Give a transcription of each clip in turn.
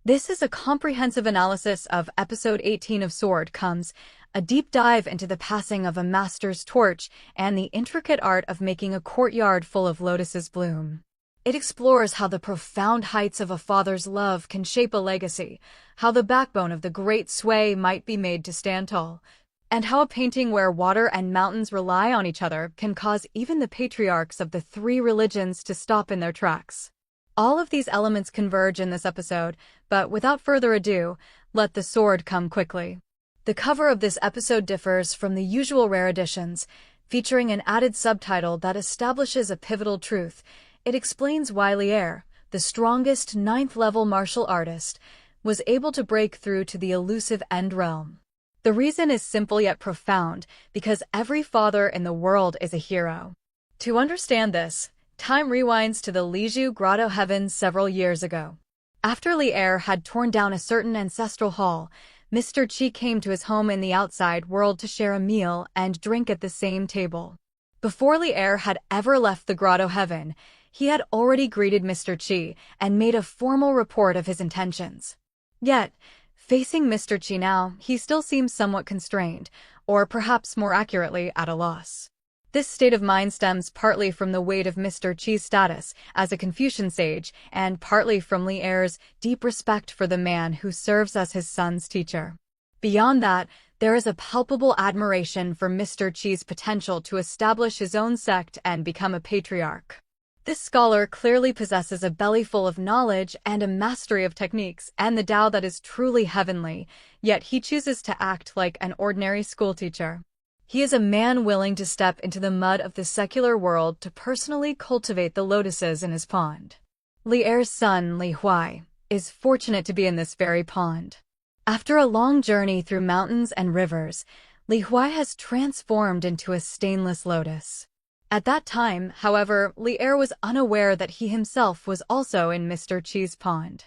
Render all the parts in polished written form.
This is a comprehensive analysis of episode 18 of Sword Comes, a deep dive into the passing of a master's torch and the intricate art of making a courtyard full of lotuses bloom. It explores how the profound heights of a father's love can shape a legacy, how the backbone of the great sway might be made to stand tall, and how a painting where water and mountains rely on each other can cause even the patriarchs of the three religions to stop in their tracks. All of these elements converge in this episode, but without further ado, let the sword come quickly. The cover of this episode differs from the usual rare editions, featuring an added subtitle that establishes a pivotal truth. It explains why Lier, the strongest ninth-level martial artist, was able to break through to the elusive End Realm. The reason is simple yet profound, because every father in the world is a hero. To understand this, time rewinds to the Liju Grotto Heavens several years ago. After Lier had torn down a certain ancestral hall, Mr. Qi came to his home in the outside world to share a meal and drink at the same table. Before Lier had ever left the Grotto Heaven, he had already greeted Mr. Qi and made a formal report of his intentions. Yet, facing Mr. Qi now, he still seems somewhat constrained, or perhaps more accurately, at a loss. This state of mind stems partly from the weight of Mr. Qi's status as a Confucian sage and partly from Lier's deep respect for the man who serves as his son's teacher. Beyond that, there is a palpable admiration for Mr. Qi's potential to establish his own sect and become a patriarch. This scholar clearly possesses a belly full of knowledge and a mastery of techniques and the Tao that is truly heavenly, yet he chooses to act like an ordinary schoolteacher. He is a man willing to step into the mud of the secular world to personally cultivate the lotuses in his pond. Lier's son, Li Huai, is fortunate to be in this very pond. After a long journey through mountains and rivers, Li Huai has transformed into a stainless lotus. At that time, however, Lier was unaware that he himself was also in Mr. Qi's pond.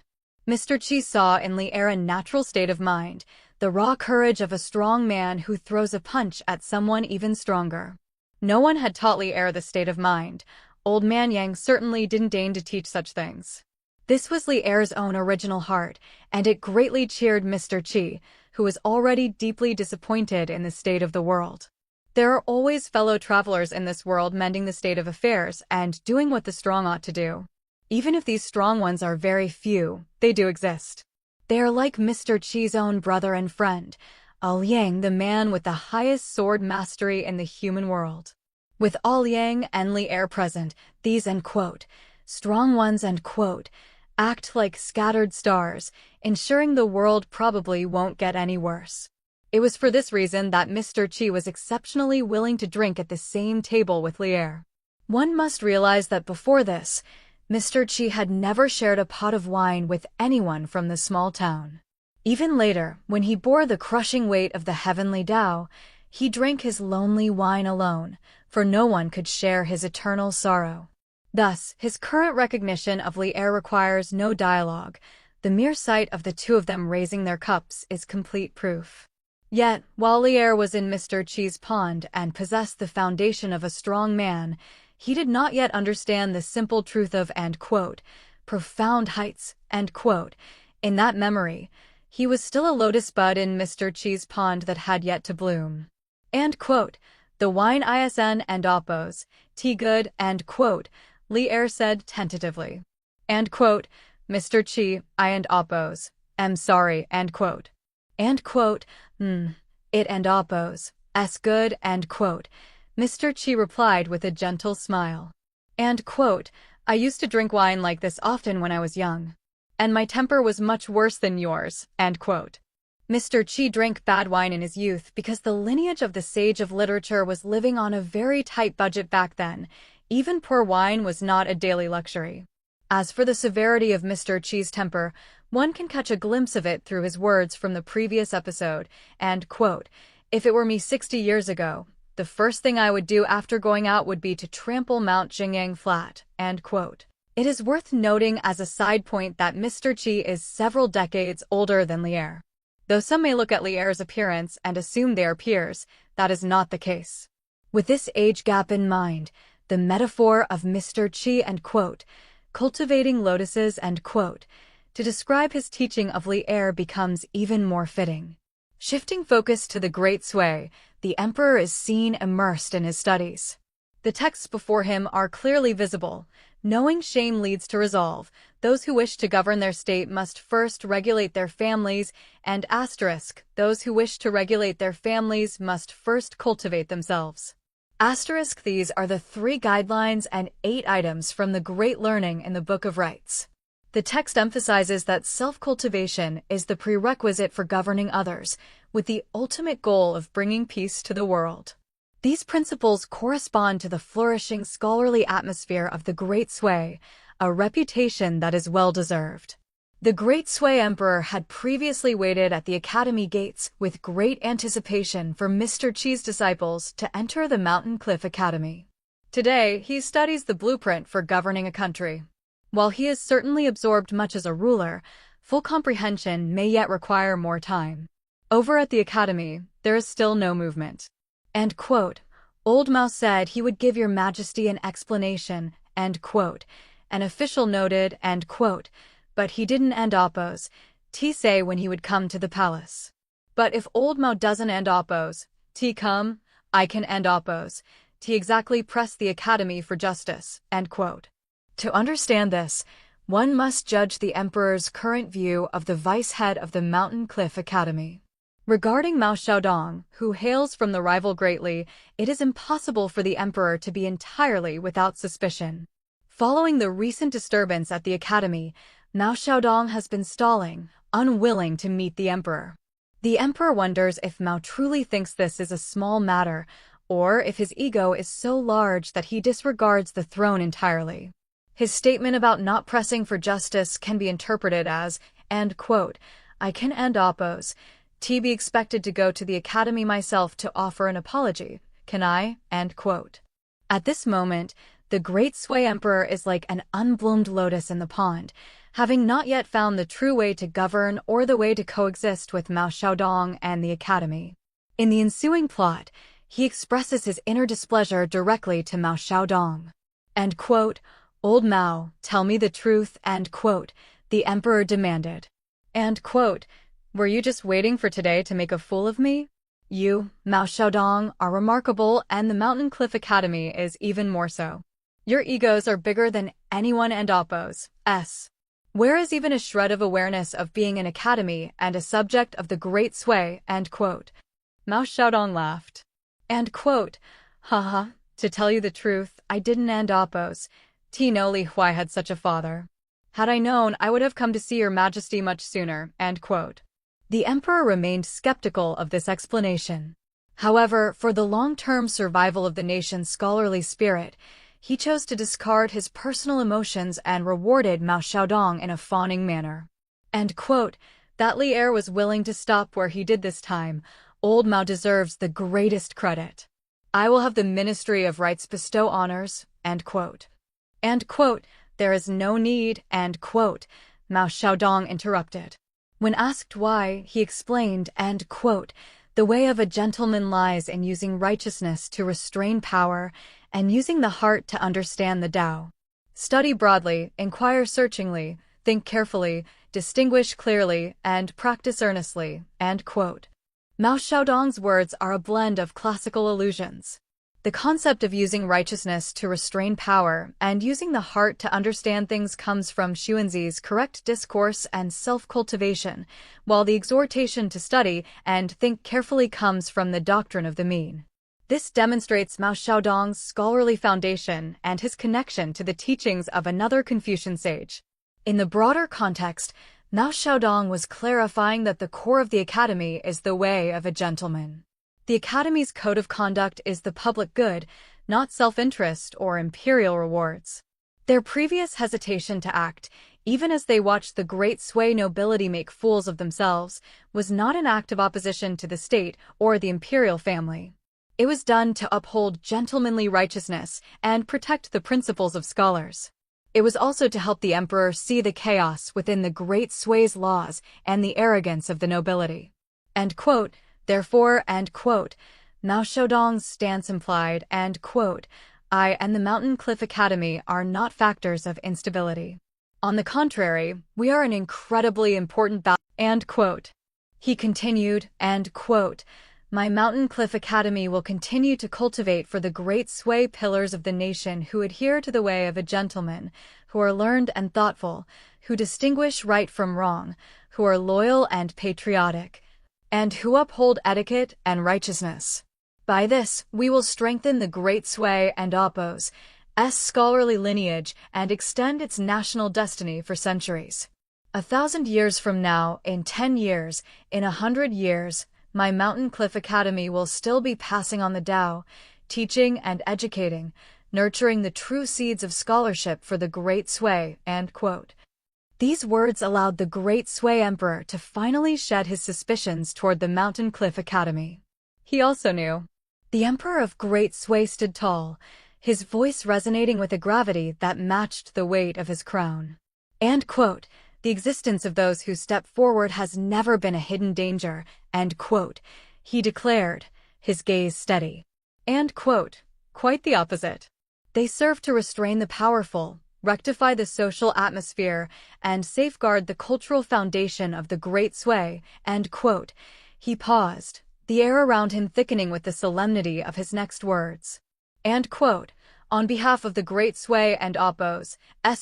Mr. Qi saw in Lier a natural state of mind, the raw courage of a strong man who throws a punch at someone even stronger. No one had taught Lier the state of mind. Old Man Yang certainly didn't deign to teach such things. This was Lier's own original heart, and it greatly cheered Mr. Qi, who was already deeply disappointed in the state of the world. There are always fellow travelers in this world mending the state of affairs and doing what the strong ought to do. Even if these strong ones are very few, they do exist. They are like Mr. Qi's own brother and friend, Yang, the man with the highest sword mastery in the human world. With Yang and Lier present, these strong ones act like scattered stars, ensuring the world probably won't get any worse. It was for this reason that Mr. Qi was exceptionally willing to drink at the same table with Lier. One must realize that before this, Mr. Qi had never shared a pot of wine with anyone from the small town. Even later, when he bore the crushing weight of the heavenly Tao, he drank his lonely wine alone, for no one could share his eternal sorrow. Thus, his current recognition of Lier requires no dialogue. The mere sight of the two of them raising their cups is complete proof. Yet, while Lier was in Mr. Qi's pond and possessed the foundation of a strong man, he did not yet understand the simple truth of profound heights, In that memory, he was still a lotus bud in Mr. Qi's pond that had yet to bloom. The wine isn and oppos, tea good, Lier said tentatively. Mr. Qi, I and oppos, am sorry, it and oppos, s good, Mr. Qi replied with a gentle smile. I used to drink wine like this often when I was young. And my temper was much worse than yours, Mr. Qi drank bad wine in his youth because the lineage of the sage of literature was living on a very tight budget back then. Even poor wine was not a daily luxury. As for the severity of Mr. Qi's temper, one can catch a glimpse of it through his words from the previous episode, if it were me 60 years ago, the first thing I would do after going out would be to trample Mount Jingyang flat, It is worth noting as a side point that Mr. Qi is several decades older than Lier. Though some may look at Lier's appearance and assume they are peers, that is not the case. With this age gap in mind, the metaphor of Mr. Qi cultivating lotuses To describe his teaching of Li Er becomes even more fitting. Shifting focus to the Great Sui, the emperor is seen immersed in his studies. The texts before him are clearly visible. Knowing shame leads to resolve. Those who wish to govern their state must first regulate their families, and asterisk, those who wish to regulate their families must first cultivate themselves. Asterisk, these are the 3 guidelines and 8 items from the Great Learning in the Book of Rites. The text emphasizes that self-cultivation is the prerequisite for governing others, with the ultimate goal of bringing peace to the world. These principles correspond to the flourishing scholarly atmosphere of the Great Sui, a reputation that is well-deserved. The Great Sui Emperor had previously waited at the academy gates with great anticipation for Mr. Chi's disciples to enter the Mountain Cliff Academy. Today, he studies the blueprint for governing a country. While he has certainly absorbed much as a ruler, full comprehension may yet require more time. Over at the academy, there is still no movement. End quote. Old Mao said he would give your majesty an explanation, end quote. An official noted, end quote. But he didn't end oppose, say when he would come to the palace. But if old Mao doesn't end oppose, come, I can end oppose, exactly press the academy for justice, end quote. To understand this, one must judge the emperor's current view of the vice head of the Mountain Cliff Academy. Regarding Mao Xiaodong, who hails from the rival greatly, it is impossible for the emperor to be entirely without suspicion. Following the recent disturbance at the academy, Mao Xiaodong has been stalling, unwilling to meet the emperor. The emperor wonders if Mao truly thinks this is a small matter, or if his ego is so large that he disregards the throne entirely. His statement about not pressing for justice can be interpreted as, end quote, I can end oppose, be expected to go to the academy myself to offer an apology, can I, end quote. At this moment, the Great Sui Emperor is like an unbloomed lotus in the pond, having not yet found the true way to govern or the way to coexist with Mao Xiaodong and the academy. In the ensuing plot, he expresses his inner displeasure directly to Mao Xiaodong. End quote, Old Mao, tell me the truth, end quote, the emperor demanded. End quote, were you just waiting for today to make a fool of me? You, Mao Xiaodong, are remarkable, and the Mountain Cliff Academy is even more so. Your egos are bigger than anyone and Oppo's. Where is even a shred of awareness of being an academy and a subject of the Great Sui, end quote. Mao Xiaodong laughed. End quote, haha, to tell you the truth, I didn't end Oppo's. No Li Huai had such a father. Had I known, I would have come to see your majesty much sooner, end quote. The emperor remained skeptical of this explanation. However, for the long-term survival of the nation's scholarly spirit, he chose to discard his personal emotions and rewarded Mao Xiaodong in a fawning manner. End quote, that Li Er was willing to stop where he did this time. Old Mao deserves the greatest credit. I will have the Ministry of Rites bestow honors, end quote. End quote, there is no need, end quote, Mao Xiaodong interrupted. When asked why, he explained, end quote, the way of a gentleman lies in using righteousness to restrain power and using the heart to understand the Tao. Study broadly, inquire searchingly, think carefully, distinguish clearly, and practice earnestly, end quote. Mao Xiaodong's words are a blend of classical allusions. The concept of using righteousness to restrain power and using the heart to understand things comes from Xuanzi's correct discourse and self-cultivation, while the exhortation to study and think carefully comes from the doctrine of the mean. This demonstrates Mao Xiaodong's scholarly foundation and his connection to the teachings of another Confucian sage. In the broader context, Mao Xiaodong was clarifying that the core of the academy is the way of a gentleman. The Academy's code of conduct is the public good, not self-interest or imperial rewards. Their previous hesitation to act, even as they watched the Great Sui nobility make fools of themselves, was not an act of opposition to the state or the imperial family. It was done to uphold gentlemanly righteousness and protect the principles of scholars. It was also to help the emperor see the chaos within the Great Sui's laws and the arrogance of the nobility. End quote. Therefore, end quote, Mao Xiaodong's stance implied, end quote, I and the Mountain Cliff Academy are not factors of instability. On the contrary, we are an incredibly important battle. And quote. He continued, and quote, "My Mountain Cliff Academy will continue to cultivate for the great sway pillars of the nation who adhere to the way of a gentleman, who are learned and thoughtful, who distinguish right from wrong, who are loyal and patriotic, and who uphold etiquette and righteousness. By this, we will strengthen the great sway and Oppo's scholarly lineage and extend its national destiny for centuries. 1,000 years from now, in 10 years, in 100 years, my Mountain Cliff Academy will still be passing on the Tao, teaching and educating, nurturing the true seeds of scholarship for the great sway." End quote. These words allowed the great sway emperor to finally shed his suspicions toward the Mountain Cliff Academy. He also knew. The emperor of Great Sway stood tall, his voice resonating with a gravity that matched the weight of his crown. And quote, "The existence of those who step forward has never been a hidden danger," end quote, he declared, his gaze steady. And quote, "Quite the opposite. They serve to restrain the powerful, rectify the social atmosphere, and safeguard the cultural foundation of the great sway." End quote. He paused, the air around him thickening with the solemnity of his next words. And quote, "On behalf of the great sway and Oppo's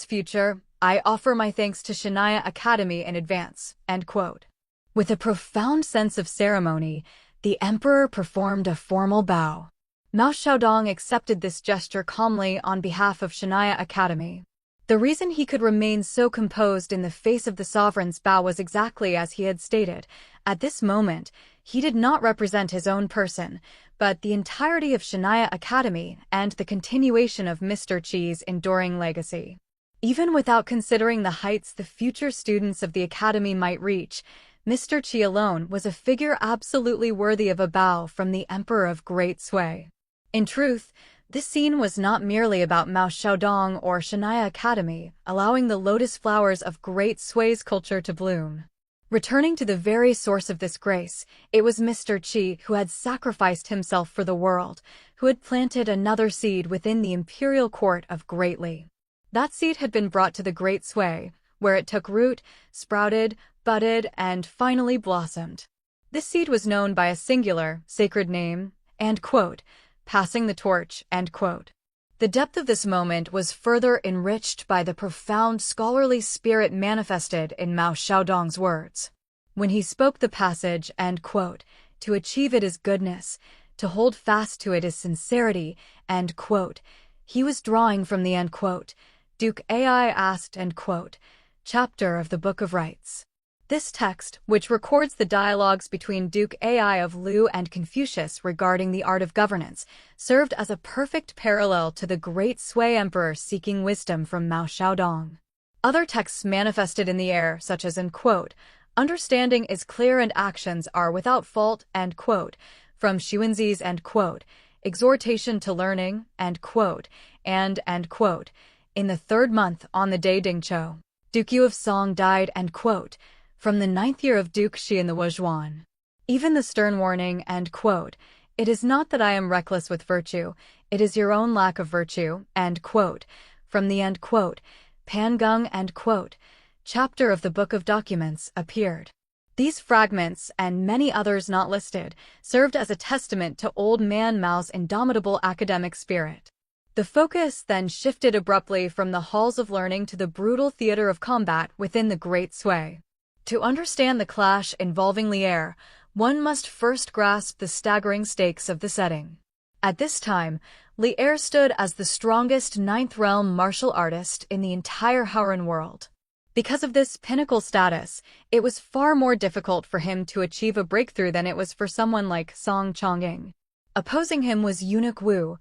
future, I offer my thanks to Shania Academy in advance." End quote. With a profound sense of ceremony, the emperor performed a formal bow. Mao Xiaodong accepted this gesture calmly on behalf of Shania Academy. The reason he could remain so composed in the face of the sovereign's bow was exactly as he had stated. At this moment, he did not represent his own person, but the entirety of Shania Academy and the continuation of Mr. Chi's enduring legacy. Even without considering the heights the future students of the academy might reach, Mr. Chi alone was a figure absolutely worthy of a bow from the Emperor of Great Sway. In truth, this scene was not merely about Mao Xiaodong or Shania Academy, allowing the lotus flowers of Great Sway's culture to bloom. Returning to the very source of this grace, it was Mr. Chi who had sacrificed himself for the world, who had planted another seed within the imperial court of Great Li. That seed had been brought to the Great Sway, where it took root, sprouted, budded, and finally blossomed. This seed was known by a singular, sacred name, and quote, "passing the torch," end quote. The depth of this moment was further enriched by the profound scholarly spirit manifested in Mao Xiaodong's words. When he spoke the passage, end quote, "to achieve it is goodness, to hold fast to it is sincerity," end quote, he was drawing from the end quote, Duke Ai asked, end quote, chapter of the Book of Rites. This text, which records the dialogues between Duke Ai of Lu and Confucius regarding the art of governance, served as a perfect parallel to the Great Sway Emperor seeking wisdom from Mao Xiaodong. Other texts manifested in the air, such as, end quote, "understanding is clear and actions are without fault," end quote, from Xuanzi's, end quote, "exhortation to learning," end quote, and, end quote, "in the 3rd month on the day Dingqiu, Duke Yu of Song died," end quote, from the 9th year of Duke Shi in the Wuzhuan. Even the stern warning, end quote, "It is not that I am reckless with virtue, it is your own lack of virtue," end quote, from the, end quote, Pangung, end quote, chapter of the Book of Documents, appeared. These fragments, and many others not listed, served as a testament to Old Man Mao's indomitable academic spirit. The focus then shifted abruptly from the halls of learning to the brutal theater of combat within the Great Sway. To understand the clash involving Li'er, one must first grasp the staggering stakes of the setting. At this time, Li'er stood as the strongest 9th realm martial artist in the entire Hauran world. Because of this pinnacle status, it was far more difficult for him to achieve a breakthrough than it was for someone like Song Chongying. Opposing him was Eunuch Wu,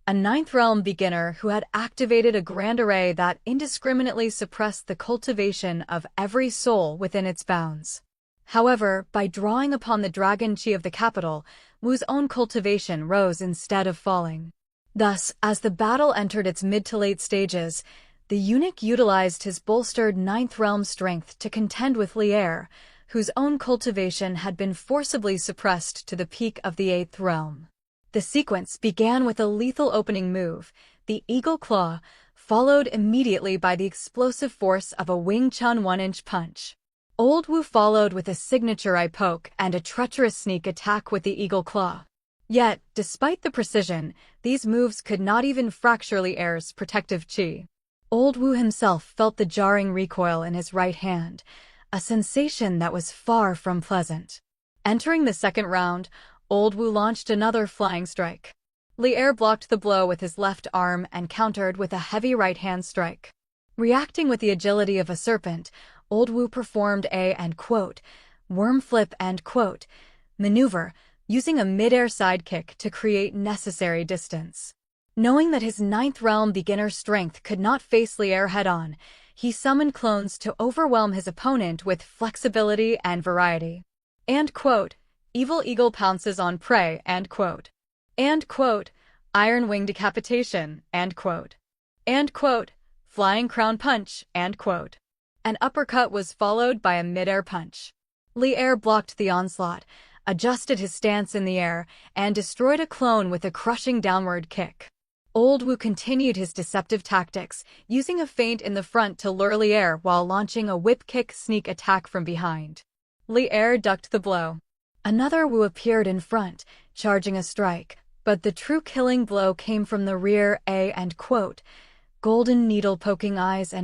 a 9th realm beginner who had activated a grand array that indiscriminately suppressed the cultivation of every soul within its bounds. However, by drawing upon the dragon chi of the capital, Wu's own cultivation rose instead of falling. Thus, as the battle entered its mid to late stages, the eunuch utilized his bolstered 9th realm strength to contend with Li'er, whose own cultivation had been forcibly suppressed to the peak of the 8th realm. The sequence began with a lethal opening move, the Eagle Claw, followed immediately by the explosive force of a Wing Chun 1-inch punch. Old Wu followed with a signature eye poke and a treacherous sneak attack with the Eagle Claw. Yet, despite the precision, these moves could not even fracture Li Er's protective chi. Old Wu himself felt the jarring recoil in his right hand, a sensation that was far from pleasant. Entering the second round, Old Wu launched another flying strike. Li Er blocked the blow with his left arm and countered with a heavy right-hand strike. Reacting with the agility of a serpent, Old Wu performed a worm flip maneuver, using a mid-air sidekick to create necessary distance. Knowing that his ninth realm beginner strength could not face Li Er head-on, he summoned clones to overwhelm his opponent with flexibility and variety. Evil Eagle pounces on prey, Iron Wing decapitation, Flying Crown punch, An uppercut was followed by a mid-air punch. Li Er blocked the onslaught, adjusted his stance in the air, and destroyed a clone with a crushing downward kick. Old Wu continued his deceptive tactics, using a feint in the front to lure Li Er while launching a whip kick sneak attack from behind. Li Er ducked the blow. Another Wu appeared in front, charging a strike, but the true killing blow came from the rear golden needle poking eyes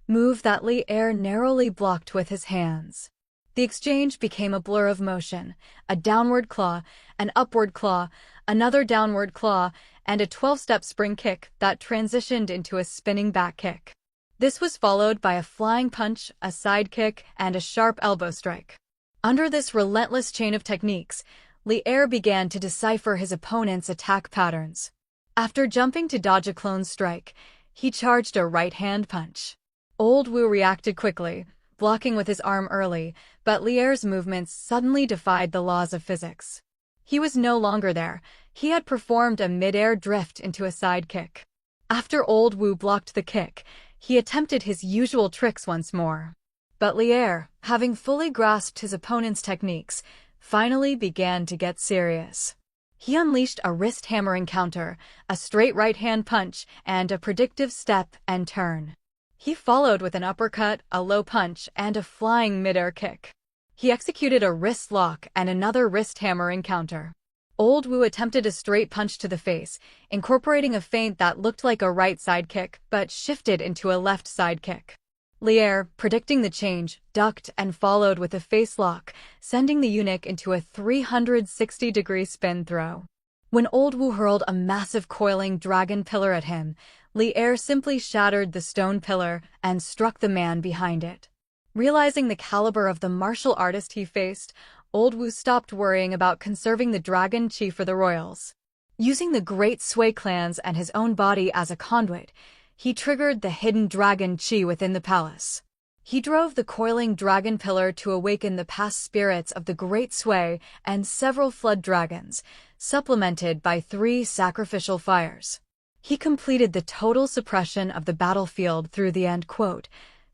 move that Li Er narrowly blocked with his hands. The exchange became a blur of motion, a downward claw, an upward claw, another downward claw, and a 12-step spring kick that transitioned into a spinning back kick. This was followed by a flying punch, a side kick, and a sharp elbow strike. Under this relentless chain of techniques, Li Er began to decipher his opponent's attack patterns. After jumping to dodge a clone strike, he charged a right-hand punch. Old Wu reacted quickly, blocking with his arm early, but Li Er's movements suddenly defied the laws of physics. He was no longer there. He had performed a mid-air drift into a side kick. After Old Wu blocked the kick, he attempted his usual tricks once more. But Li Er, having fully grasped his opponent's techniques, finally began to get serious. He unleashed a wrist-hammering counter, a straight right-hand punch, and a predictive step and turn. He followed with an uppercut, a low punch, and a flying mid-air kick. He executed a wrist lock and another wrist-hammering counter. Old Wu attempted a straight punch to the face, incorporating a feint that looked like a right side kick but shifted into a left side kick. Li Er, predicting the change, ducked and followed with a face lock, sending the eunuch into a 360-degree spin throw. When Old Wu hurled a massive coiling dragon pillar at him, Li Er simply shattered the stone pillar and struck the man behind it. Realizing the caliber of the martial artist he faced, Old Wu stopped worrying about conserving the dragon chi for the royals. Using the great Sui clans and his own body as a conduit, he triggered the hidden dragon chi within the palace. He drove the coiling dragon pillar to awaken the past spirits of the great Sui and several flood dragons, supplemented by 3 sacrificial fires. He completed the total suppression of the battlefield through the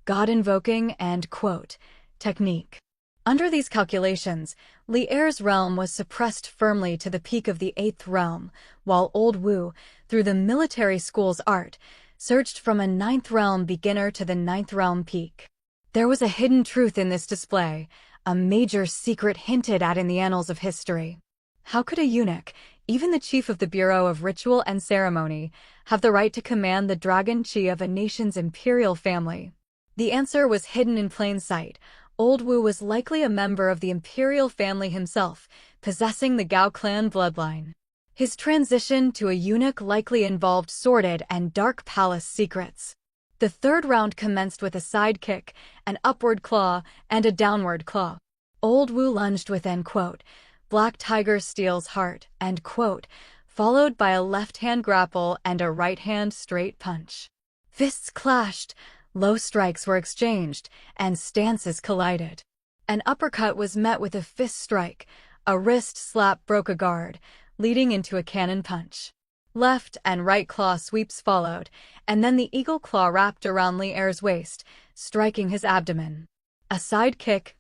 God-invoking technique. Under these calculations, Li Er's realm was suppressed firmly to the peak of the 8th realm, while Old Wu, through the military school's art, surged from a 9th realm beginner to the 9th realm peak. There was a hidden truth in this display, a major secret hinted at in the annals of history. How could a eunuch, even the chief of the Bureau of Ritual and Ceremony, have the right to command the dragon chi of a nation's imperial family? The answer was hidden in plain sight. Old Wu was likely a member of the imperial family himself, possessing the Gao clan bloodline. His transition to a eunuch likely involved sordid and dark palace secrets. The third round commenced with a side kick, an upward claw, and a downward claw. Old Wu lunged with Black Tiger Steel's heart, followed by a left-hand grapple and a right-hand straight punch. Fists clashed, low strikes were exchanged, and stances collided. An uppercut was met with a fist strike, a wrist slap broke a guard, leading into a cannon punch. Left and right claw sweeps followed, and then the eagle claw wrapped around Li Er's waist, striking his abdomen. A side kick,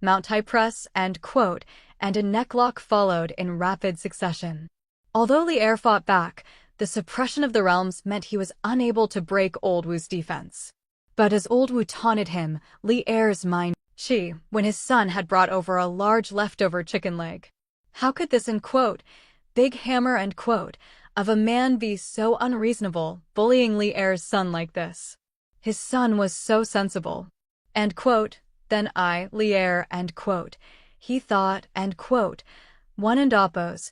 mount high press, and a necklock followed in rapid succession. Although Li Er fought back, The suppression of the realms meant he was unable to break Old Wu's defense. But as Old Wu taunted him, Li Er's mind when his son had brought over a large leftover chicken leg. How could this big hammer of a man be so unreasonable, bullying Li Er's son like this? His son was so sensible. Then I, Li Er, he thought, one and Oppos,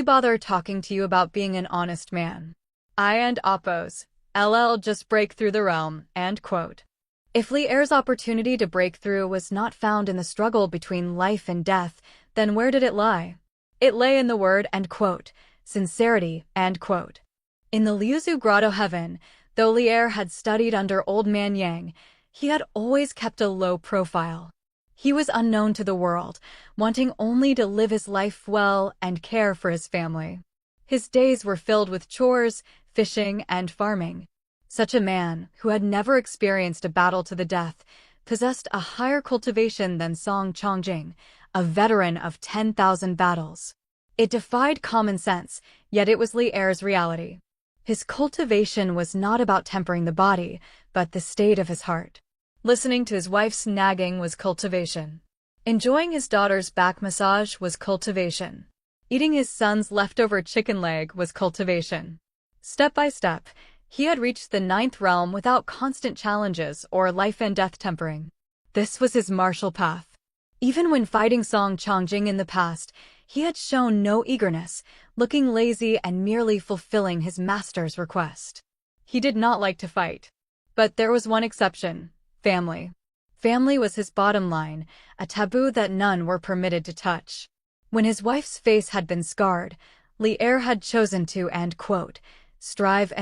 bother talking to you about being an honest man. I and Oppos, just break through the realm, If Li Er's opportunity to break through was not found in the struggle between life and death, then where did it lie? It lay in the word sincerity, In the Liuzu Grotto heaven, though Li Er had studied under Old Man Yang, he had always kept a low profile. He was unknown to the world, wanting only to live his life well and care for his family. His days were filled with chores, fishing, and farming. Such a man, who had never experienced a battle to the death, possessed a higher cultivation than Song Chongjing, a veteran of 10,000 battles. It defied common sense, yet it was Li Er's reality. His cultivation was not about tempering the body, but the state of his heart. Listening to his wife's nagging was cultivation. Enjoying his daughter's back massage was cultivation. Eating his son's leftover chicken leg was cultivation. Step by step, he had reached the 9th realm without constant challenges or life and death tempering. This was his martial path. Even when fighting Song Chongjing in the past, he had shown no eagerness, looking lazy and merely fulfilling his master's request. He did not like to fight. But there was one exception: family. Family was his bottom line, a taboo that none were permitted to touch. When his wife's face had been scarred, Li Er had chosen to strive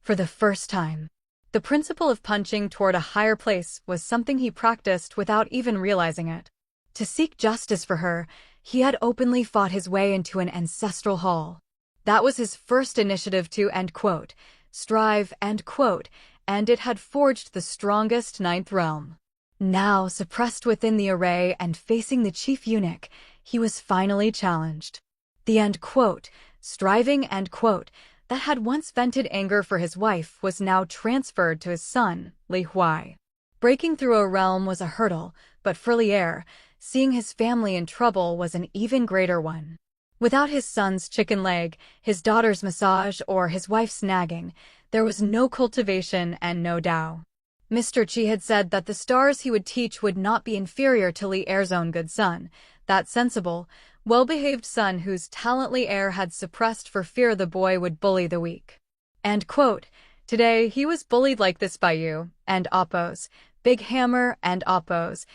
for the first time. The principle of punching toward a higher place was something he practiced without even realizing it. To seek justice for her, he had openly fought his way into an ancestral hall. That was his first initiative to strive and it had forged the strongest 9th realm. Now, suppressed within the array and facing the chief eunuch, he was finally challenged. The striving that had once vented anger for his wife was now transferred to his son, Li Huai. Breaking through a realm was a hurdle, but for Li Er, seeing his family in trouble was an even greater one. Without his son's chicken leg, his daughter's massage, or his wife's nagging, there was no cultivation and no Tao. Mr. Chi had said that the stars he would teach would not be inferior to Li Er's own good son, that sensible, well-behaved son whose talent Li Er had suppressed for fear the boy would bully the weak. Today he was bullied like this by you, and Oppos, Big Hammer, and Oppos,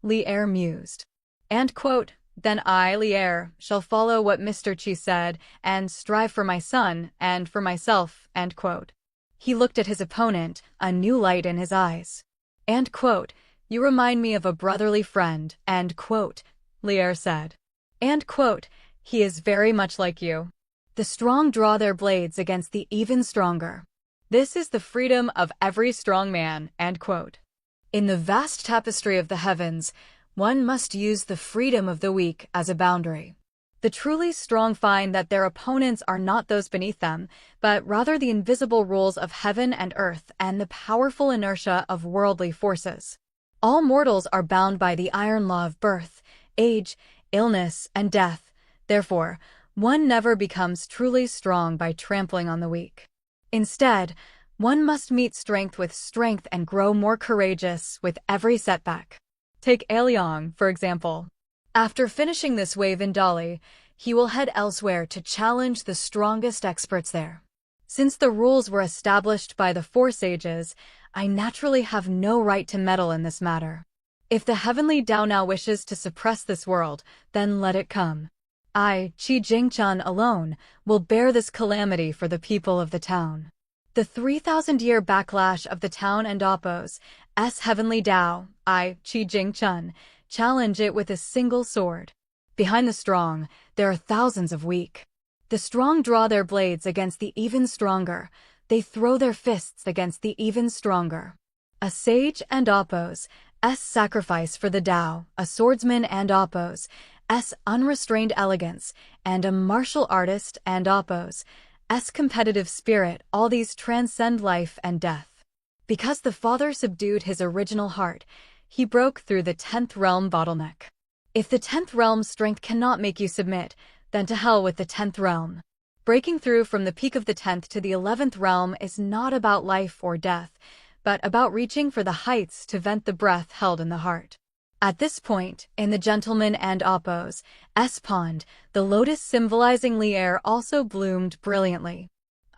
Li Er mused. Then I, Li Er, shall follow what Mr. Chi said, and strive for my son, and for myself, He looked at his opponent, a new light in his eyes. You remind me of a brotherly friend, Li Er said. He is very much like you. The strong draw their blades against the even stronger. This is the freedom of every strong man, In the vast tapestry of the heavens, one must use the freedom of the weak as a boundary. The truly strong find that their opponents are not those beneath them, but rather the invisible rules of heaven and earth and the powerful inertia of worldly forces. All mortals are bound by the iron law of birth, age, illness, and death. Therefore, one never becomes truly strong by trampling on the weak. Instead, one must meet strength with strength and grow more courageous with every setback. Take Aliong, for example. After finishing this wave in Dali, he will head elsewhere to challenge the strongest experts there. Since the rules were established by the Four Sages, I naturally have no right to meddle in this matter. If the heavenly Tao now wishes to suppress this world, then let it come. I, Qi Jingchun alone, will bear this calamity for the people of the town. The 3,000-year backlash of the town and Oppos, heavenly Tao, I, Qi Jingchun, challenge it with a single sword. Behind the strong, there are thousands of weak. The strong draw their blades against the even stronger. They throw their fists against the even stronger. A sage and Oppos, sacrifice for the Tao, a swordsman and Oppos, unrestrained elegance, and a martial artist and Appo's competitive spirit, all these transcend life and death. Because the father subdued his original heart, he broke through the 10th realm bottleneck. If the 10th realm's strength cannot make you submit, then to hell with the 10th realm. Breaking through from the peak of the 10th to the 11th realm is not about life or death, but about reaching for the heights to vent the breath held in the heart. At this point, in the gentleman and Appo's pond, the lotus symbolizing Li Er also bloomed brilliantly.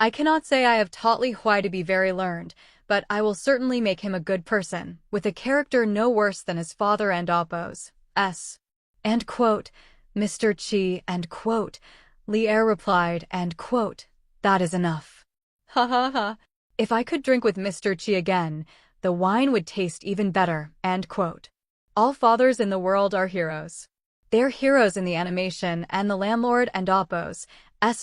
I cannot say I have taught Li Huai to be very learned, but I will certainly make him a good person, with a character no worse than his father and Appo's. And quote, Mr. Qi, and quote, Li Er replied, and quote, that is enough. Ha ha ha. If I could drink with Mr. Qi again, the wine would taste even better, and quote. All fathers in the world are heroes. They're heroes in the animation, and the landlord and Appo's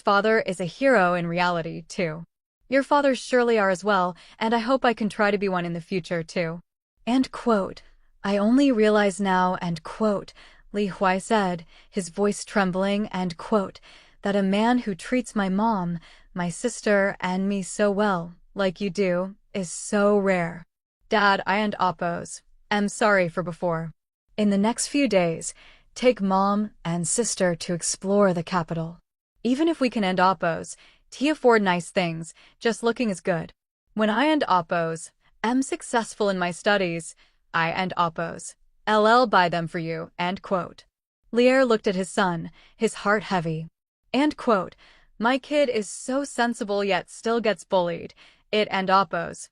father is a hero in reality, too. Your fathers surely are as well, and I hope I can try to be one in the future, too. And quote, I only realize now, and quote, Li Huai said, his voice trembling, and quote, that a man who treats my mom, my sister, and me so well, like you do, is so rare. Dad, I and Appo's am sorry for before. In the next few days, take mom and sister to explore the capital. Even if we can end Appo's, afford nice things, just looking is good. When I and Appo's am successful in my studies, I and Appo's buy them for you, and quote. Li Er looked at his son, his heart heavy. And quote, my kid is so sensible yet still gets bullied, it and Appo's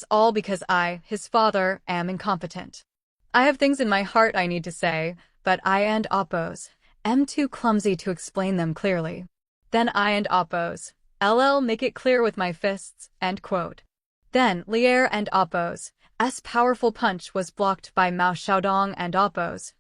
all because I, his father, am incompetent. I have things in my heart I need to say, but I and Appo's am too clumsy to explain them clearly. Then I and Appo's make it clear with my fists, end quote. Then Li Er and Appo's powerful punch was blocked by Mao Xiaodong and Appo's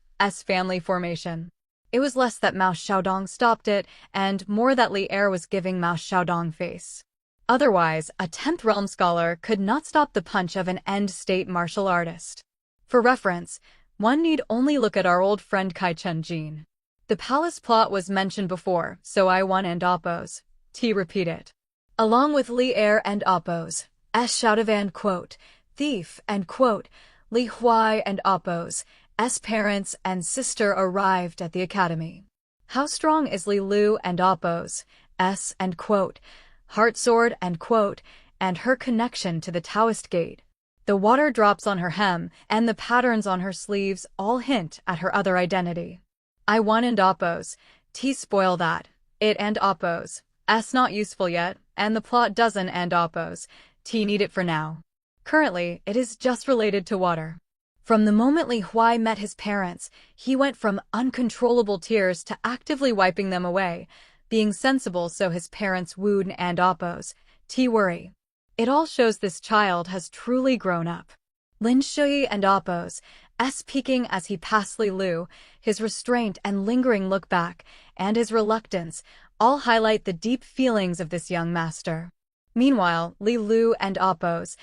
family formation. It was less that Mao Xiaodong stopped it, and more that Li Er was giving Mao Xiaodong face. Otherwise, a 10th realm scholar could not stop the punch of an end-state martial artist. For reference, one need only look at our old friend Chen Jin. The palace plot was mentioned before, so I won and Appo's repeat it. Along with Li Er and Appo's shout of and quote, thief and quote, Li Huai and Appo's parents and sister arrived at the academy. How strong is Li Lu and Appo's and quote, heart sword and quote, and her connection to the Taoist gate. The water drops on her hem and the patterns on her sleeves all hint at her other identity. I won and Appo's spoil that. It and Appo's not useful yet, and the plot doesn't and Appo's need it for now. Currently, it is just related to water. From the moment Li Huai met his parents, he went from uncontrollable tears to actively wiping them away, being sensible so his parents wooed and Appo's worry. It all shows this child has truly grown up. Lin Shui and Appo's peeking as he passed Li Lu, his restraint and lingering look back, and his reluctance, all highlight the deep feelings of this young master. Meanwhile, Li Lu and Appo's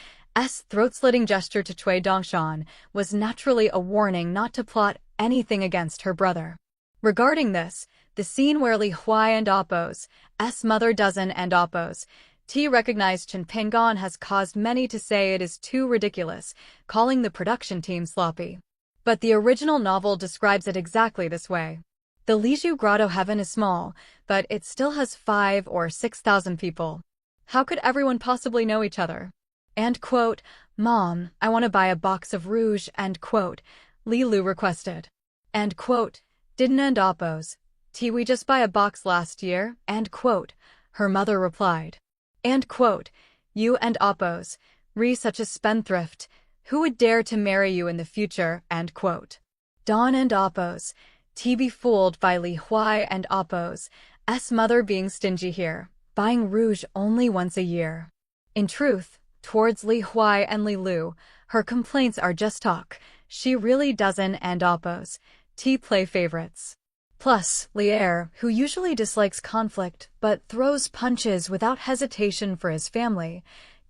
throat-slitting gesture to Cui Dongshan was naturally a warning not to plot anything against her brother. Regarding this, the scene where Li Huai and Appo's mother doesn't and Appo's recognized Chen Pingan has caused many to say it is too ridiculous, calling the production team sloppy. But the original novel describes it exactly this way. The Liju Grotto Heaven is small, but it still has 5,000 or 6,000 people. How could everyone possibly know each other? And quote, Mom, I want to buy a box of rouge, and quote, Li Lu requested. And quote, didn't and Appo's we just buy a box last year, and quote, her mother replied. And quote, you and Appo's such a spendthrift, who would dare to marry you in the future, and quote. Dawn and Appo's be fooled by Li Huai and Appo's mother being stingy here, buying rouge only once a year. In truth, towards Li Huai and Li Lu, her complaints are just talk. She really doesn't and Appo's play favorites. Plus, Li Er, who usually dislikes conflict but throws punches without hesitation for his family,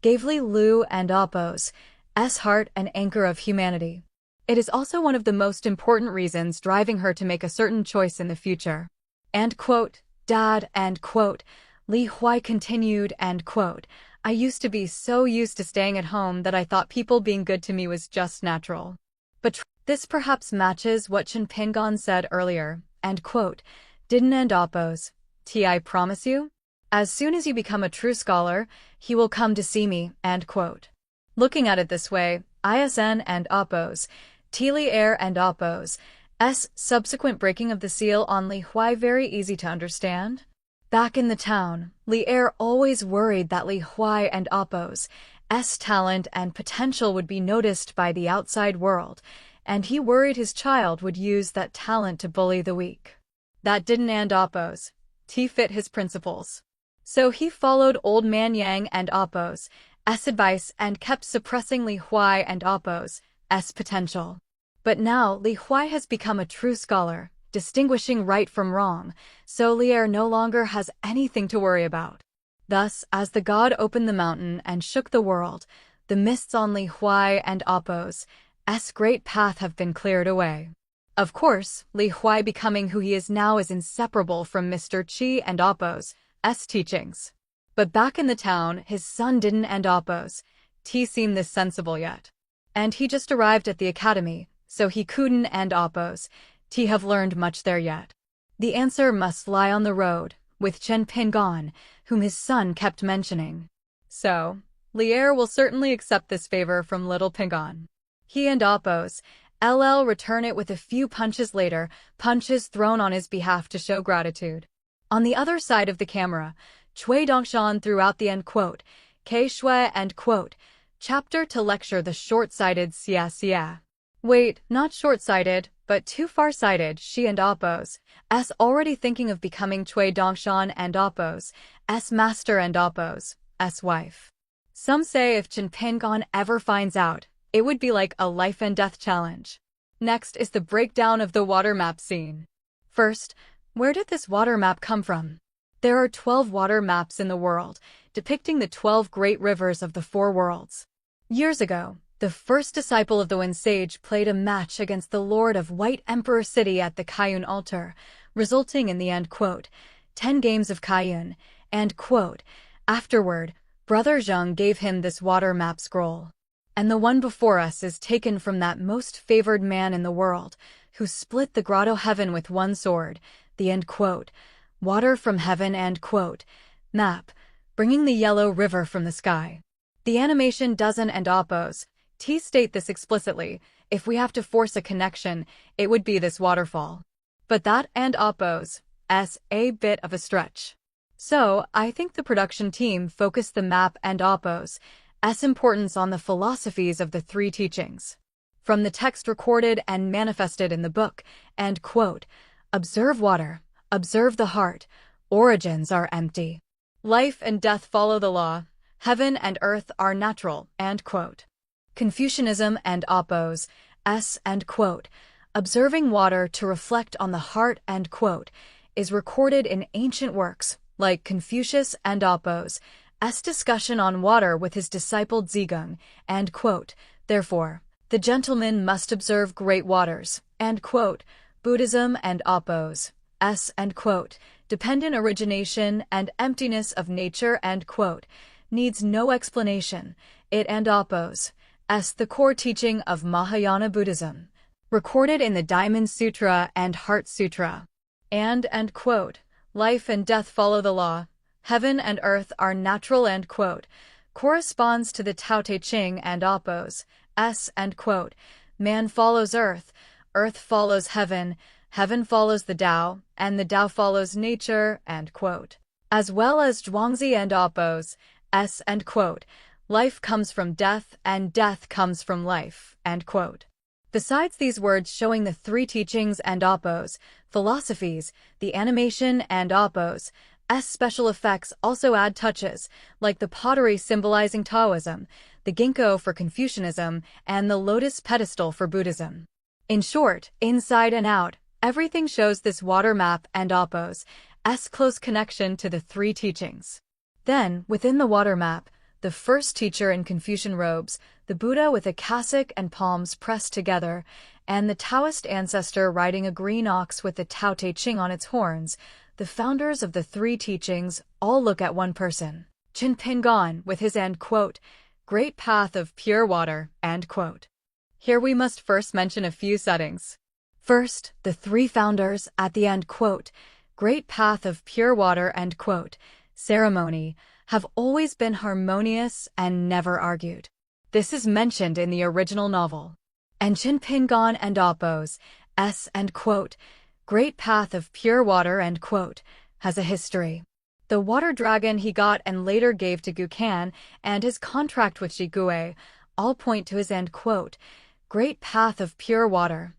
gave Li Lu and Appo's heart an anchor of humanity. It is also one of the most important reasons driving her to make a certain choice in the future. And quote, Dad, and quote, Li Huai continued, and quote, I used to be so used to staying at home that I thought people being good to me was just natural. But this perhaps matches what Chen Pingan said earlier, and quote, didn't and oppose. I promise you? As soon as you become a true scholar, he will come to see me, and quote. Looking at it this way, ISN and oppose, Li air and oppose, subsequent breaking of the seal on Li Huai very easy to understand? Back in the town, Li air always worried that Li Huai and Oppo's talent and potential would be noticed by the outside world, and he worried his child would use that talent to bully the weak. That didn't and Oppo's fit his principles. So he followed old man Yang and Oppo's advice and kept suppressing Li Huai and Oppo's potential. But now Li Huai has become a true scholar, distinguishing right from wrong, so Li air no longer has anything to worry about. Thus, as the god opened the mountain and shook the world, the mists on Li Huai and Oppo's great path have been cleared away. Of course, Li Huai becoming who he is now is inseparable from Mr. Qi and Oppo's teachings. But back in the town, his son didn't and Oppo's seem this sensible yet. And he just arrived at the academy, so he couldn't and Oppo's have learned much there yet. The answer must lie on the road, with Chen Pingan, whom his son kept mentioning. So, Li air will certainly accept this favor from little Pingan. He and Oppo's return it with a few punches later, punches thrown on his behalf to show gratitude. On the other side of the camera, Cui Dongshan threw out the end quote, Ke Shui and quote, chapter to lecture the short-sighted Xia. Wait, not short-sighted, but too far-sighted, she and Oppo's already thinking of becoming Cui Dongshan and Oppo's master and Oppo's wife. Some say if Chen Pingan ever finds out, it would be like a life and death challenge. Next is the breakdown of the water map scene. First, where did this water map come from? There are 12 water maps in the world, depicting the 12 great rivers of the 4 worlds. Years ago, the first disciple of the Wind Sage played a match against the Lord of White Emperor City at the Kaiyun altar, resulting in the end quote, 10 games of Kaiyun, and quote, afterward, Brother Zheng gave him this water map scroll. And the one before us is taken from that most favored man in the world, who split the grotto heaven with one sword, the end quote, water from heaven and quote, map, bringing the yellow river from the sky. The animation doesn't and Oppo's state this explicitly, if we have to force a connection, it would be this waterfall. But that and Oppo's a bit of a stretch. So, I think the production team focused the map and Oppo's importance on the philosophies of the 3 teachings. From the text recorded and manifested in the book, and quote, observe water, observe the heart, origins are empty. Life and death follow the law, heaven and earth are natural, and quote. Confucianism and Oppo's and quote, observing water to reflect on the heart, and quote, is recorded in ancient works, like Confucius and Oppo's discussion on water with his disciple Zhigang, and quote, therefore, the gentleman must observe great waters, and quote, Buddhism and Oppo's and quote, dependent origination and emptiness of nature, and quote, needs no explanation, it and Oppo's the core teaching of Mahayana Buddhism, recorded in the Diamond Sutra and Heart Sutra. And quote, life and death follow the law, heaven and earth are natural, and quote, corresponds to the Tao Te Ching and Oppo's and quote, man follows earth, earth follows heaven, heaven follows the Tao, and the Tao follows nature, and quote, as well as Zhuangzi and Oppo's and quote, life comes from death and death comes from life, and quote. Besides these words showing the 3 teachings and Oppo's philosophies, the animation and Oppo's special effects also add touches, like the pottery symbolizing Taoism, the ginkgo for Confucianism, and the lotus pedestal for Buddhism. In short, inside and out, everything shows this water map and Oppo's close connection to the 3 teachings. Then, within the water map, the first teacher in Confucian robes, the Buddha with a cassock and palms pressed together, and the Taoist ancestor riding a green ox with the Tao Te Ching on its horns, the founders of the three teachings all look at one person, Chen with his great path of pure water, . Here we must first mention a few settings. First, the three founders at the great path of pure water, ceremony, have always been harmonious and never argued. This is mentioned in the original novel. And Chen and Oppo's great path of pure water, has a history. The water dragon he got and later gave to Gukan and his contract with Jigue all point to his great path of pure water, .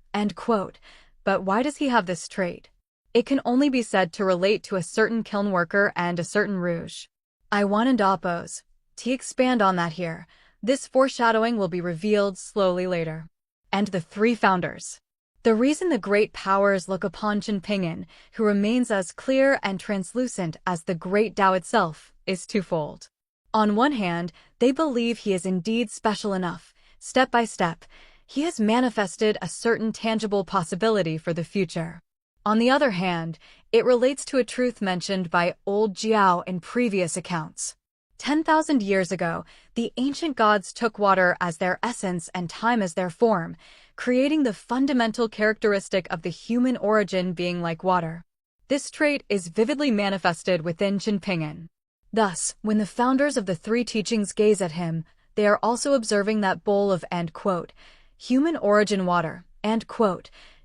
But why does he have this trait? It can only be said to relate to a certain kiln worker and a certain rouge. Iwan and Oppo's. To expand on that here, this foreshadowing will be revealed slowly later. And the three founders. The reason the great powers look upon Chen Ping'an, who remains as clear and translucent as the great Tao itself, is twofold. On one hand, they believe he is indeed special enough. Step by step, he has manifested a certain tangible possibility for the future. On the other hand, it relates to a truth mentioned by old Jiao in previous accounts. 10,000 years ago, the ancient gods took water as their essence and time as their form, creating the fundamental characteristic of the human origin being like water. This trait is vividly manifested within Chen Ping'an. Thus, when the founders of the three teachings gaze at him, they are also observing that bowl of human origin water, .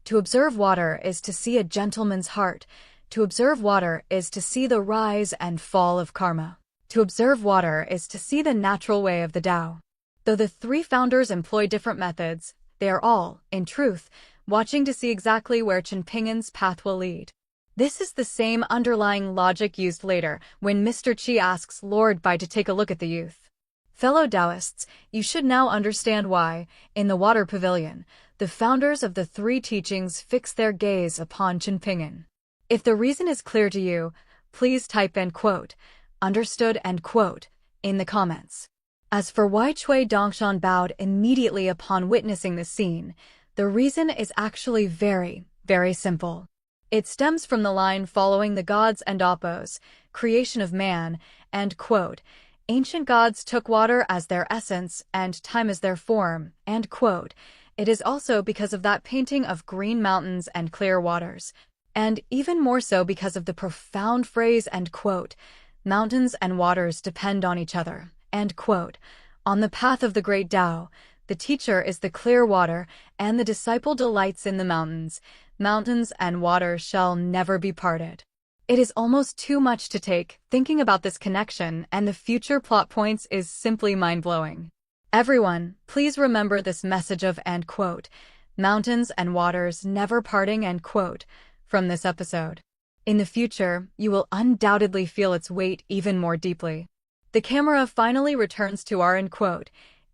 To observe water is to see a gentleman's heart. To observe water is to see the rise and fall of karma. To observe water is to see the natural way of the Tao. Though the three founders employ different methods, they are all, in truth, watching to see exactly where Chen Ping'an's path will lead. This is the same underlying logic used later when Mr. Qi asks Lord Bai to take a look at the youth. Fellow Taoists, you should now understand why, in the water pavilion, the founders of the three teachings fix their gaze upon Chen Ping'an. If the reason is clear to you, please type understood in the comments. As for why Cui Dongshan bowed immediately upon witnessing the scene, the reason is actually very, very simple. It stems from the line following the gods and Oppo's creation of man, ancient gods took water as their essence and time as their form, . It is also because of that painting of green mountains and clear waters, and even more so because of the profound phrase mountains and waters depend on each other, . On the path of the great Tao, the teacher is the clear water, and the disciple delights in the mountains. Mountains and waters shall never be parted. It is almost too much to take, thinking about this connection, and the future plot points is simply mind-blowing. Everyone, please remember this message of mountains and waters never parting, from this episode. In the future, you will undoubtedly feel its weight even more deeply. The camera finally returns to our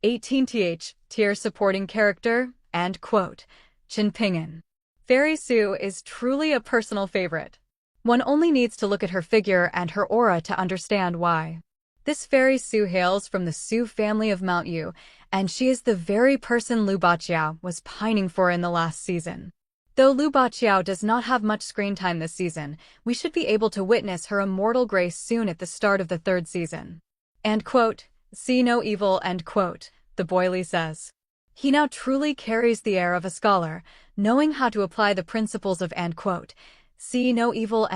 18th tier supporting character, Chen Ping'an. Fairy Su is truly a personal favorite. One only needs to look at her figure and her aura to understand why. This Fairy Su hails from the Su family of Mount Yu, and she is the very person Lu Baqiao was pining for in the last season. Though Lu Baqiao does not have much screen time this season, we should be able to witness her immortal grace soon at the start of the third season. See no evil, the boily says. He now truly carries the air of a scholar, knowing how to apply the principles of see no evil,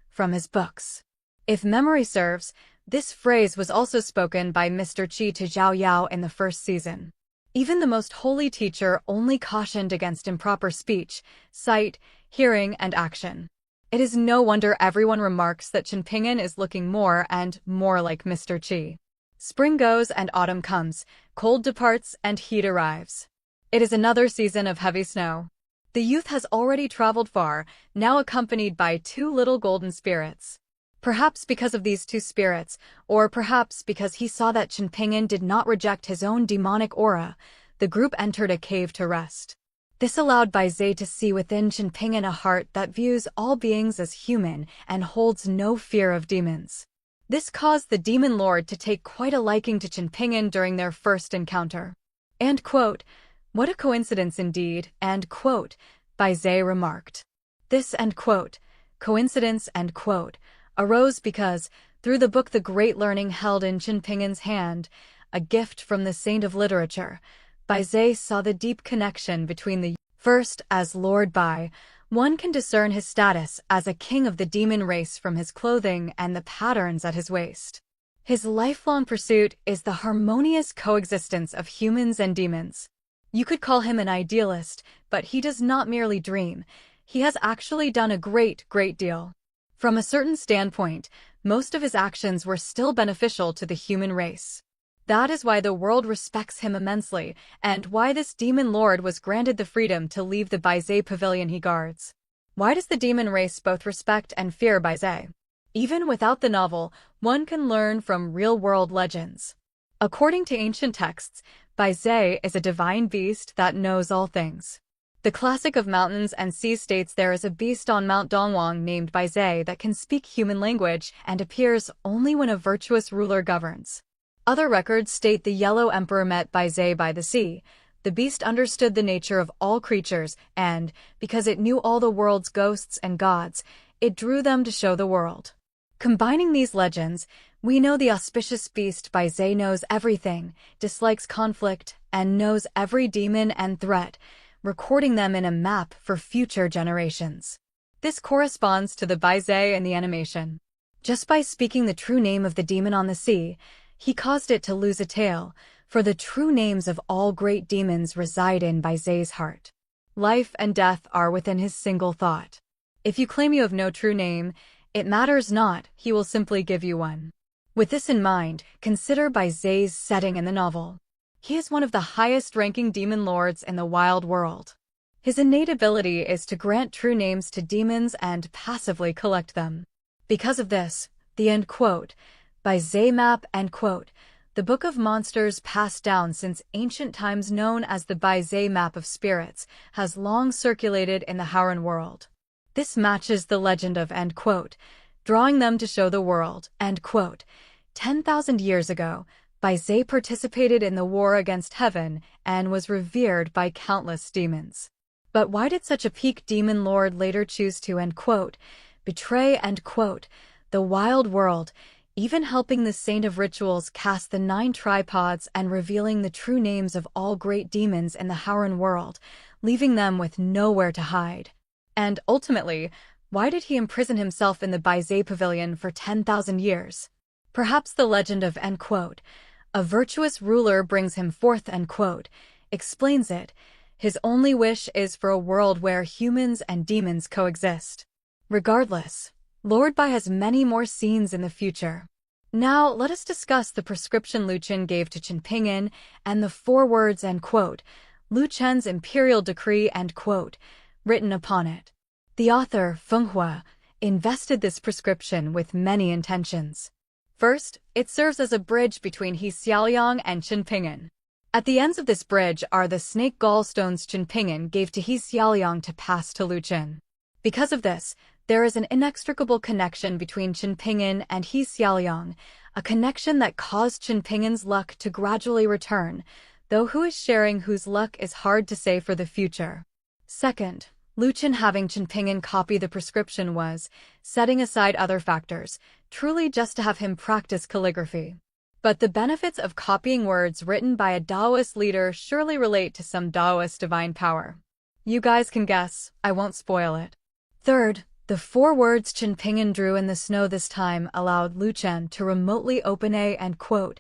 from his books. If memory serves, this phrase was also spoken by Mr. Qi to Zhao Yao in the first season. Even the most holy teacher only cautioned against improper speech, sight, hearing, and action. It is no wonder everyone remarks that Chen Ping'an is looking more and more like Mr. Qi. Spring goes and autumn comes, cold departs and heat arrives. It is another season of heavy snow. The youth has already traveled far, now accompanied by two little golden spirits. Perhaps because of these two spirits, or perhaps because he saw that Chen Ping'an did not reject his own demonic aura, the group entered a cave to rest. This allowed Bai Zhe to see within Chen Ping'an a heart that views all beings as human and holds no fear of demons. This caused the demon lord to take quite a liking to Chen during their first encounter. And quote, "What a coincidence indeed," and quote, Baizé remarked. This end quote, coincidence end quote, arose because, through the book The Great Learning held in Chen hand, a gift from the saint of literature, Baizé saw the deep connection between the first. As Lord Bai, one can discern his status as a king of the demon race from his clothing and the patterns at his waist. His lifelong pursuit is the harmonious coexistence of humans and demons. You could call him an idealist, but he does not merely dream. He has actually done a great deal. From a certain standpoint, most of his actions were still beneficial to the human race. That is why the world respects him immensely, and why this demon lord was granted the freedom to leave the Baizé pavilion he guards. Why does the demon race both respect and fear Baizé? Even without the novel, one can learn from real-world legends. According to ancient texts, Baizé is a divine beast that knows all things. The classic of mountains and seas states there is a beast on Mount Dongwang named Baizé that can speak human language and appears only when a virtuous ruler governs. Other records state the Yellow Emperor met Baizé by the sea. The beast understood the nature of all creatures and, because it knew all the world's ghosts and gods, it drew them to show the world. Combining these legends, we know the auspicious beast Baizé knows everything, dislikes conflict, and knows every demon and threat, recording them in a map for future generations. This corresponds to the Baizé in the animation. Just by speaking the true name of the demon on the sea, he caused it to lose a tail, for the true names of all great demons reside in Baizé's heart. Life and death are within his single thought. If you claim you have no true name, it matters not, he will simply give you one. With this in mind, consider Baizé's setting in the novel. He is one of the highest-ranking demon lords in the wild world. His innate ability is to grant true names to demons and passively collect them. Because of this, the end quote, Baizé map end quote, the Book of Monsters passed down since ancient times known as the Baizé map of spirits, has long circulated in the Howren world. This matches the legend of end quote, drawing them to show the world, end quote. 10,000 years ago, Baizé participated in the war against heaven and was revered by countless demons. But why did such a peak demon lord later choose to end quote, betray end quote, the wild world, even helping the Saint of Rituals cast the 9 tripods and revealing the true names of all great demons in the Howren world, leaving them with nowhere to hide? And ultimately, why did he imprison himself in the Baizé pavilion for 10,000 years? Perhaps the legend of end quote, a virtuous ruler brings him forth end quote, explains it. His only wish is for a world where humans and demons coexist. Regardless, Lord Bai has many more scenes in the future. Now let us discuss the prescription Lu Chen gave to Chen Ping'an and the 4 words end quote, Lu Chen's imperial decree end quote, written upon it. The author, Feng Hua, invested this prescription with many intentions. First, it serves as a bridge between He Xiaoliang and Chen Ping'an. At the ends of this bridge are the snake gallstones Chen Ping'an gave to He Xiaoliang to pass to Lu Chen. Because of this, there is an inextricable connection between Chen Ping'an and He Xiaoliang, a connection that caused Chen Ping'an's luck to gradually return, though who is sharing whose luck is hard to say for the future. Second, Lu Chen having Chen Ping'an copy the prescription was, setting aside other factors, truly just to have him practice calligraphy. But the benefits of copying words written by a Taoist leader surely relate to some Taoist divine power. You guys can guess, I won't spoil it. Third, the 4 words Chen Ping'an drew in the snow this time allowed Lu Chen to remotely open a end quote,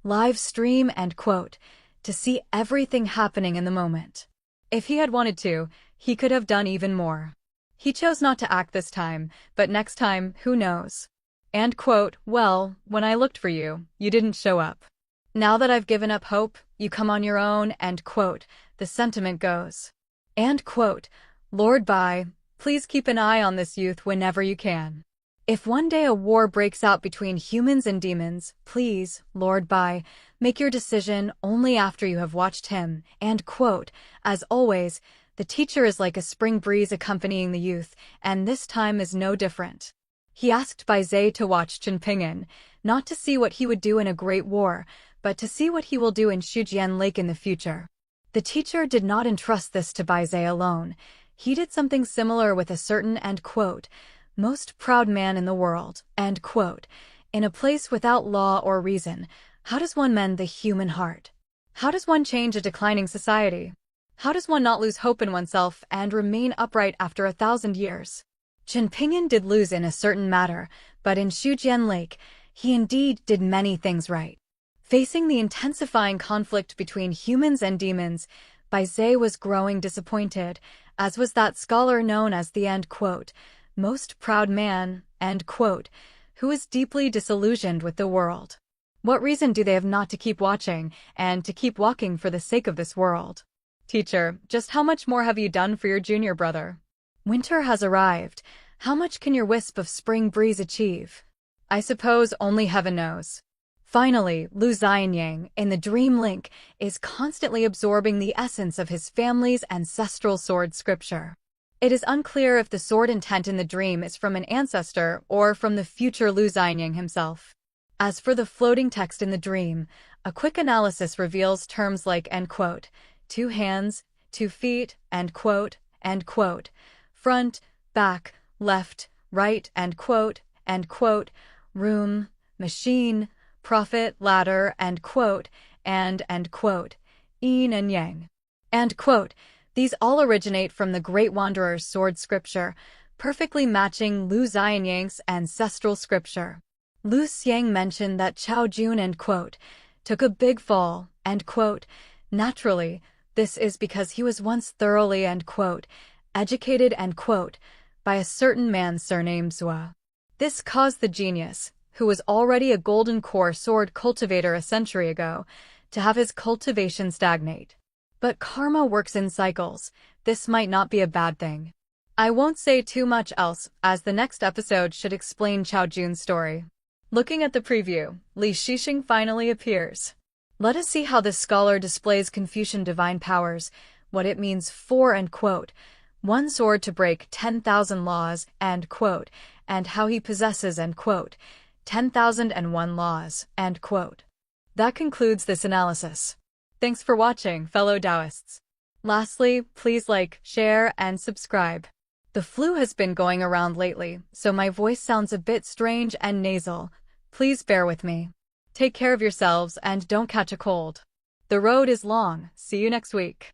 live stream end quote, to see everything happening in the moment. If he had wanted to, he could have done even more. He chose not to act this time, but next time, who knows? And quote, well, when I looked for you, you didn't show up. Now that I've given up hope, you come on your own, end quote, the sentiment goes. And quote, Lord Bai, please keep an eye on this youth whenever you can. If one day a war breaks out between humans and demons, please, Lord Bai, make your decision only after you have watched him, and quote, as always, the teacher is like a spring breeze accompanying the youth, and this time is no different. He asked Baizé to watch Chen Ping'an, not to see what he would do in a great war, but to see what he will do in Shujian Lake in the future. The teacher did not entrust this to Bai Zhe alone. He did something similar with a certain, end quote, most proud man in the world, end quote. In a place without law or reason, how does one mend the human heart? How does one change a declining society? How does one not lose hope in oneself and remain upright after 1,000 years? Chen Pinyin did lose in a certain matter, but in Shujian Lake, he indeed did many things right. Facing the intensifying conflict between humans and demons, Bai Zhe was growing disappointed, as was that scholar known as the, end quote, most proud man, end quote, who is deeply disillusioned with the world. What reason do they have not to keep watching, and to keep walking for the sake of this world? Teacher, just how much more have you done for your junior brother? Winter has arrived. How much can your wisp of spring breeze achieve? I suppose only heaven knows. Finally, Lu Xianyang, in the Dream Link, is constantly absorbing the essence of his family's ancestral sword scripture. It is unclear if the sword intent in the dream is from an ancestor or from the future Lu Xianyang himself. As for the floating text in the dream, a quick analysis reveals terms like, end quote, 2 hands, 2 feet, end quote, front, back, left, right, end quote, room, machine, prophet, ladder, end quote, and, end quote, yin and yang, end quote. These all originate from the Great Wanderer's sword scripture, perfectly matching Lu Xianyang's ancestral scripture. Lu Xiang mentioned that Chao Jun, end quote, took a big fall, end quote. Naturally, this is because he was once thoroughly, end quote, educated, end quote, by a certain man surnamed Zhua. This caused the genius, who was already a golden core sword cultivator a century ago, to have his cultivation stagnate. But karma works in cycles. This might not be a bad thing. I won't say too much else, as the next episode should explain Chao Jun's story. Looking at the preview, Li Shixing finally appears. Let us see how this scholar displays Confucian divine powers, what it means for, end quote, one sword to break 10,000 laws, end quote, and how he possesses, end quote, 10,001 laws, end quote. That concludes this analysis. Thanks for watching, fellow Taoists. Lastly, please like, share, and subscribe. The flu has been going around lately, so my voice sounds a bit strange and nasal. Please bear with me. Take care of yourselves and don't catch a cold. The road is long. See you next week.